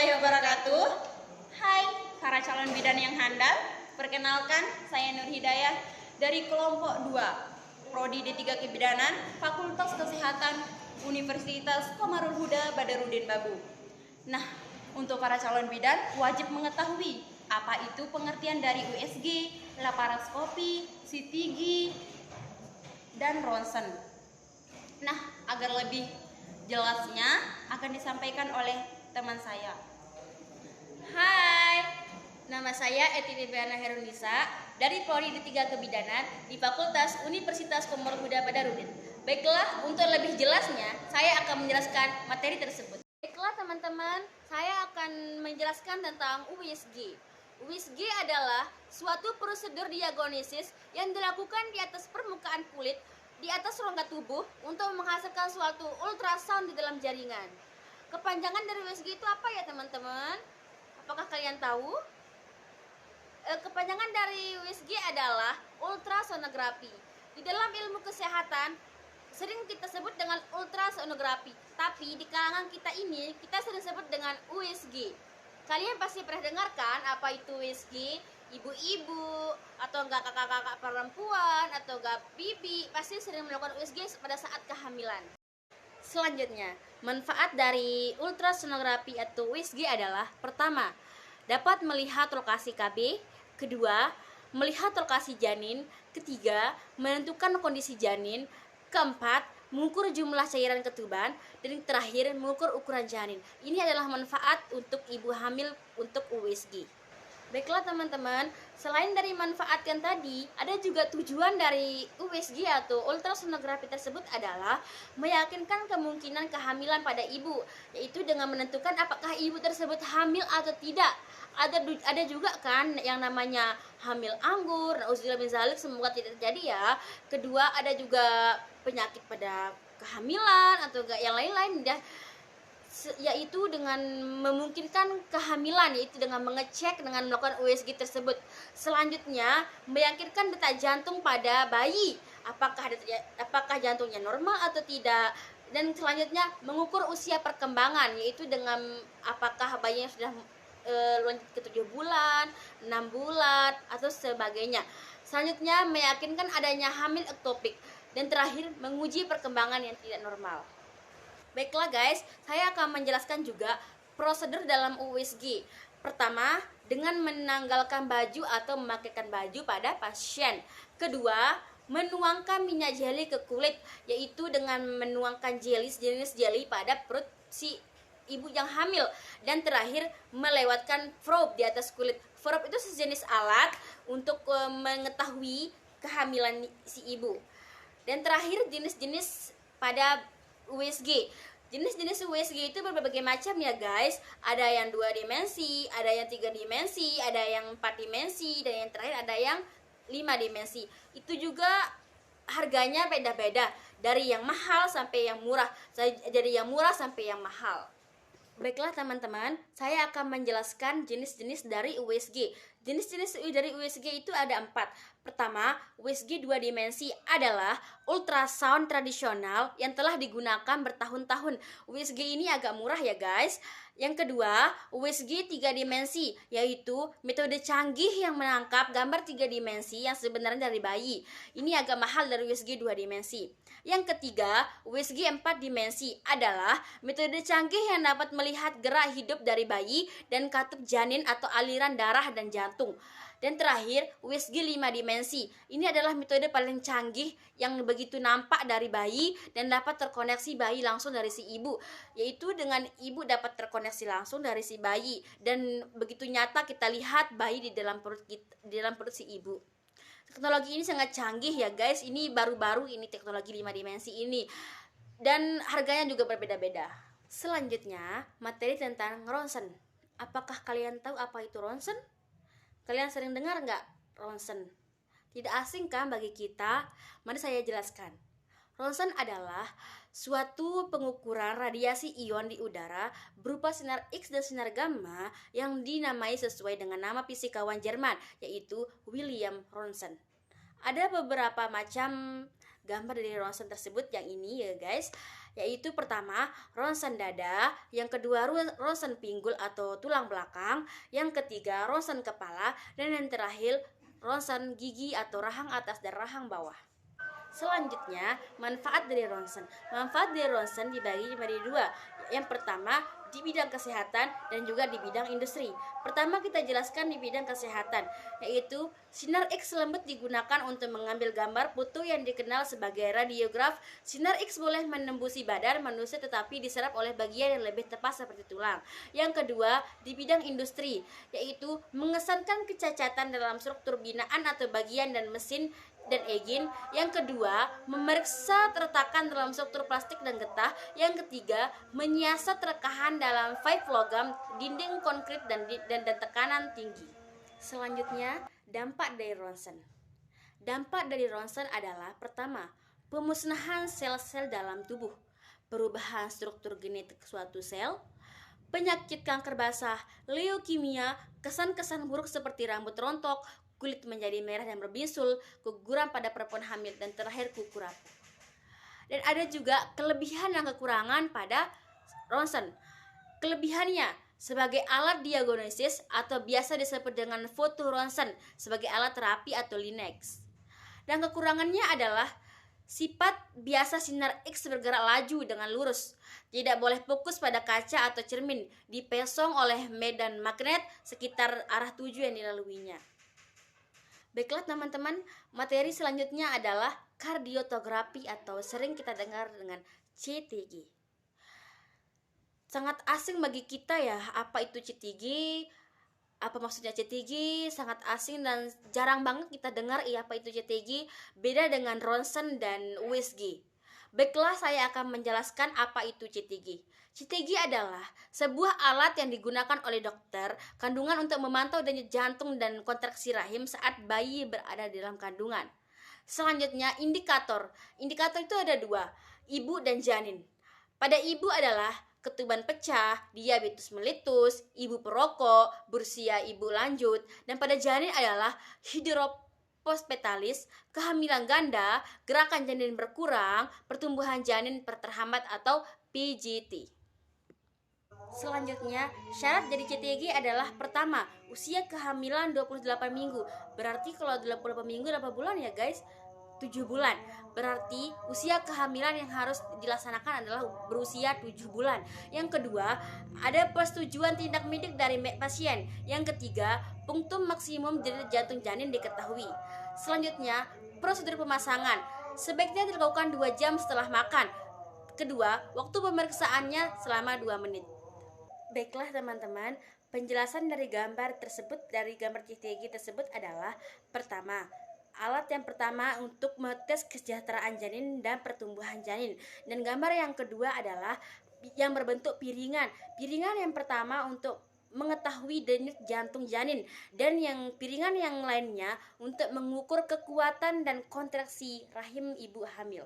warahmatullahi wabarakatuh. Hai para calon bidan yang handal. Perkenalkan, saya Nur Hidayah dari kelompok 2 Prodi D3 Kebidanan, Fakultas Kesehatan Universitas Komarul Huda Badarudin Babu. Nah, untuk para calon bidan wajib mengetahui apa itu pengertian dari USG, laparoskopi, CTG, dan ronsen. Nah, agar lebih jelasnya akan disampaikan oleh teman saya. Hai, nama saya Eti Deviana Herunisa dari Prodi D3 Kebidanan di Fakultas Universitas Komarul Huda Badarudin. Baiklah, untuk lebih jelasnya, saya akan menjelaskan materi tersebut. Baiklah teman-teman, saya akan menjelaskan tentang USG. USG adalah suatu prosedur diagnosis yang dilakukan di atas permukaan kulit di atas rongga tubuh untuk menghasilkan suatu ultrasound di dalam jaringan. Kepanjangan dari USG itu apa ya teman-teman? Apakah kalian tahu? Kepanjangan dari USG adalah ultrasonografi. Di dalam ilmu kesehatan sering kita sebut dengan ultrasonografi, tapi di kalangan kita ini kita sering sebut dengan USG. Kalian pasti pernah dengarkan apa itu USG? Ibu-ibu atau enggak kakak-kakak perempuan atau enggak bibi pasti sering melakukan USG pada saat kehamilan. Selanjutnya, manfaat dari ultrasonografi atau USG adalah: pertama, dapat melihat lokasi KB; kedua, melihat lokasi janin; ketiga, menentukan kondisi janin; keempat, mengukur jumlah cairan ketuban; dan terakhir, mengukur ukuran janin. Ini adalah manfaat untuk ibu hamil untuk USG. Baiklah teman-teman, selain dari manfaat yang tadi, ada juga tujuan dari USG atau ultrasonografi tersebut adalah meyakinkan kemungkinan kehamilan pada ibu, yaitu dengan menentukan apakah ibu tersebut hamil atau tidak. Ada juga kan yang namanya hamil anggur, nauzubillah min dzalik, semoga tidak terjadi ya. Kedua, ada juga penyakit pada kehamilan atau yang lain-lain yaitu dengan memungkinkan kehamilan, yaitu dengan mengecek dengan melakukan USG tersebut. Selanjutnya, meyakinkan detak jantung pada bayi, apakah jantungnya normal atau tidak. Dan selanjutnya, mengukur usia perkembangan, yaitu dengan apakah bayinya sudah lanjut ke 7 bulan, 6 bulan, atau sebagainya. Selanjutnya, meyakinkan adanya hamil ektopik. Dan terakhir, menguji perkembangan yang tidak normal. Baiklah guys, saya akan menjelaskan juga prosedur dalam USG. Pertama, dengan menanggalkan baju atau memakaikan baju pada pasien. Kedua, menuangkan minyak jeli ke kulit, yaitu dengan menuangkan jenis jeli pada perut si ibu yang hamil. Dan terakhir, melewatkan probe di atas kulit. Probe itu sejenis alat untuk mengetahui kehamilan si ibu. Dan terakhir, jenis-jenis pada USG. Jenis-jenis USG itu berbagai macam ya guys. Ada yang 2 dimensi, ada yang 3 dimensi, ada yang 4 dimensi, dan yang terakhir ada yang 5 dimensi. Itu juga harganya beda-beda, dari yang mahal sampai yang murah. Dari yang murah sampai yang mahal. Baiklah teman-teman, saya akan menjelaskan jenis-jenis dari USG. Jenis-jenis dari USG itu ada 4. Pertama, USG 2 dimensi adalah ultrasound tradisional yang telah digunakan bertahun-tahun. USG ini agak murah ya guys. Yang kedua, USG 3 dimensi, yaitu metode canggih yang menangkap gambar 3 dimensi yang sebenarnya dari bayi. Ini agak mahal dari USG 2 dimensi. Yang ketiga, USG 4 dimensi adalah metode canggih yang dapat melihat gerak hidup dari bayi dan katup janin atau aliran darah dan jantung. Dan terakhir, USG 5 dimensi. Ini adalah metode paling canggih yang begitu nampak dari bayi dan dapat terkoneksi bayi langsung dari si ibu. Yaitu dengan ibu dapat terkoneksi langsung dari si bayi. Dan begitu nyata kita lihat bayi di dalam perut si ibu. Teknologi ini sangat canggih ya guys. Ini baru-baru ini teknologi 5 dimensi ini. Dan harganya juga berbeda-beda. Selanjutnya, materi tentang ronsen. Apakah kalian tahu apa itu ronsen? Kalian sering dengar nggak ronsen? Tidak asing kan bagi kita? Mari saya jelaskan. Ronsen adalah suatu pengukuran radiasi ion di udara berupa sinar X dan sinar gamma yang dinamai sesuai dengan nama fisikawan Jerman, yaitu William Ronsen. Ada beberapa macam gambar dari ronsen tersebut. Yang ini ya guys, yaitu pertama ronsen dada, yang kedua ronsen pinggul atau tulang belakang, yang ketiga ronsen kepala, dan yang terakhir ronsen gigi atau rahang atas dan rahang bawah. Selanjutnya, manfaat dari ronsen. Manfaat dari ronsen dibagi menjadi dua. Yang pertama, di bidang kesehatan dan juga di bidang industri. Pertama kita jelaskan di bidang kesehatan, yaitu sinar X lembut digunakan untuk mengambil gambar foto yang dikenal sebagai radiograf. Sinar X boleh menembusi badan manusia tetapi diserap oleh bagian yang lebih tepat seperti tulang. Yang kedua, di bidang industri, yaitu mengesankan kecacatan dalam struktur binaan atau bagian dan mesin dan engine. Yang kedua, memeriksa retakan dalam struktur plastik dan getah. Yang ketiga, menyiasat rekahan dalam pipe logam, dinding konkrit dan tekanan tinggi. Selanjutnya, dampak dari ronsen. Dampak dari ronsen adalah pertama, pemusnahan sel-sel dalam tubuh, perubahan struktur genetik suatu sel, penyakit kanker basah, leukemia, kesan-kesan buruk seperti rambut rontok, kulit menjadi merah dan berbisul, keguguran pada perempuan hamil, dan terakhir kuku rapuh. Dan ada juga kelebihan dan kekurangan pada ronsen. Kelebihannya sebagai alat diagnosis atau biasa disebut dengan foto ronsen sebagai alat terapi atau Linux. Dan kekurangannya adalah sifat biasa sinar X bergerak laju dengan lurus, tidak boleh fokus pada kaca atau cermin, dipesong oleh medan magnet sekitar arah tuju yang dilaluinya. Baiklah teman-teman, materi selanjutnya adalah kardiotografi atau sering kita dengar dengan CTG. Sangat asing bagi kita ya, apa itu CTG, apa maksudnya CTG, sangat asing dan jarang banget kita dengar apa itu CTG, beda dengan ronsen dan USG. Baiklah, saya akan menjelaskan apa itu CTG. CTG adalah sebuah alat yang digunakan oleh dokter kandungan untuk memantau denyut jantung dan kontraksi rahim saat bayi berada di dalam kandungan. Selanjutnya, indikator. Indikator itu ada dua, ibu dan janin. Pada ibu adalah ketuban pecah, diabetes mellitus, ibu perokok, berusia ibu lanjut, dan pada janin adalah hidropospitalis, kehamilan ganda, gerakan janin berkurang, pertumbuhan janin terhambat atau PGT. Selanjutnya, syarat jadi CTG adalah pertama, usia kehamilan 28 minggu. Berarti kalau 28 minggu 8 bulan ya guys, 7 bulan. Berarti usia kehamilan yang harus dilaksanakan adalah berusia 7 bulan. Yang kedua, ada persetujuan tindak medik dari pasien. Yang ketiga, punktum maksimum denyut jantung janin diketahui. Selanjutnya, prosedur pemasangan. Sebaiknya dilakukan 2 jam setelah makan. Kedua, waktu pemeriksaannya selama 2 menit. Baiklah teman-teman, penjelasan dari gambar tersebut, dari gambar CTG tersebut adalah pertama, alat yang pertama untuk mengetes kesejahteraan janin dan pertumbuhan janin. Dan gambar yang kedua adalah yang berbentuk piringan. Piringan yang pertama untuk mengetahui denyut jantung janin, dan yang piringan yang lainnya untuk mengukur kekuatan dan kontraksi rahim ibu hamil.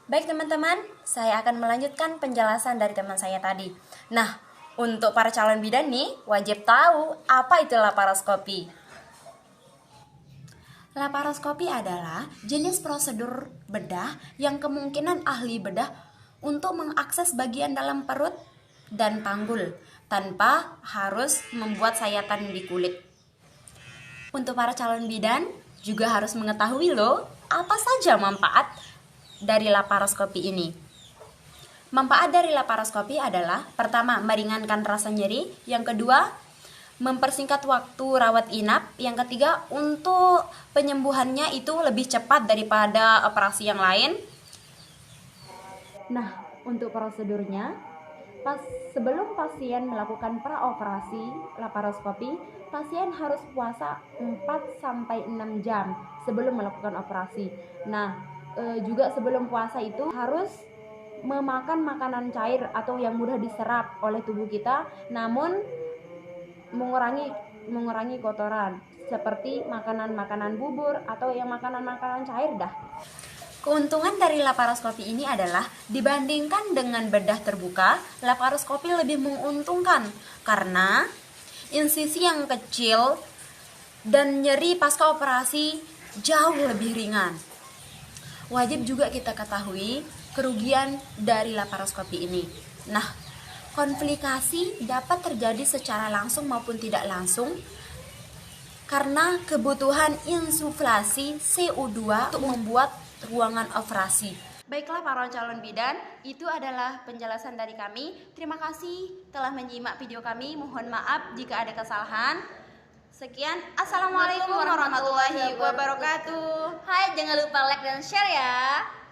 Baik teman-teman, saya akan melanjutkan penjelasan dari teman saya tadi. Nah, untuk para calon bidan nih, wajib tahu apa itu laparoskopi. Laparoskopi adalah jenis prosedur bedah yang kemungkinan ahli bedah untuk mengakses bagian dalam perut dan panggul tanpa harus membuat sayatan di kulit. Untuk para calon bidan juga harus mengetahui loh, apa saja manfaat dari laparoskopi ini. Manfaat dari laparoskopi adalah pertama, meringankan rasa nyeri, yang kedua, mempersingkat waktu rawat inap, yang ketiga, untuk penyembuhannya itu lebih cepat daripada operasi yang lain. Nah, untuk prosedurnya, sebelum pasien melakukan praoperasi laparoskopi, pasien harus puasa 4-6 jam sebelum melakukan operasi. Nah, juga sebelum puasa itu harus memakan makanan cair atau yang mudah diserap oleh tubuh kita, namun mengurangi kotoran seperti makanan-makanan bubur atau yang makanan-makanan cair dah. Keuntungan dari laparoskopi ini adalah dibandingkan dengan bedah terbuka, laparoskopi lebih menguntungkan karena insisi yang kecil dan nyeri pasca operasi jauh lebih ringan. Wajib juga kita ketahui, kerugian dari laparoskopi ini. Nah, komplikasi dapat terjadi secara langsung maupun tidak langsung karena kebutuhan insuflasi CO2 untuk membuat ruangan operasi. Baiklah para calon bidan, itu adalah penjelasan dari kami. Terima kasih telah menyimak video kami. Mohon maaf jika ada kesalahan. Sekian, assalamualaikum warahmatullahi wabarakatuh. Hai, jangan lupa like dan share ya.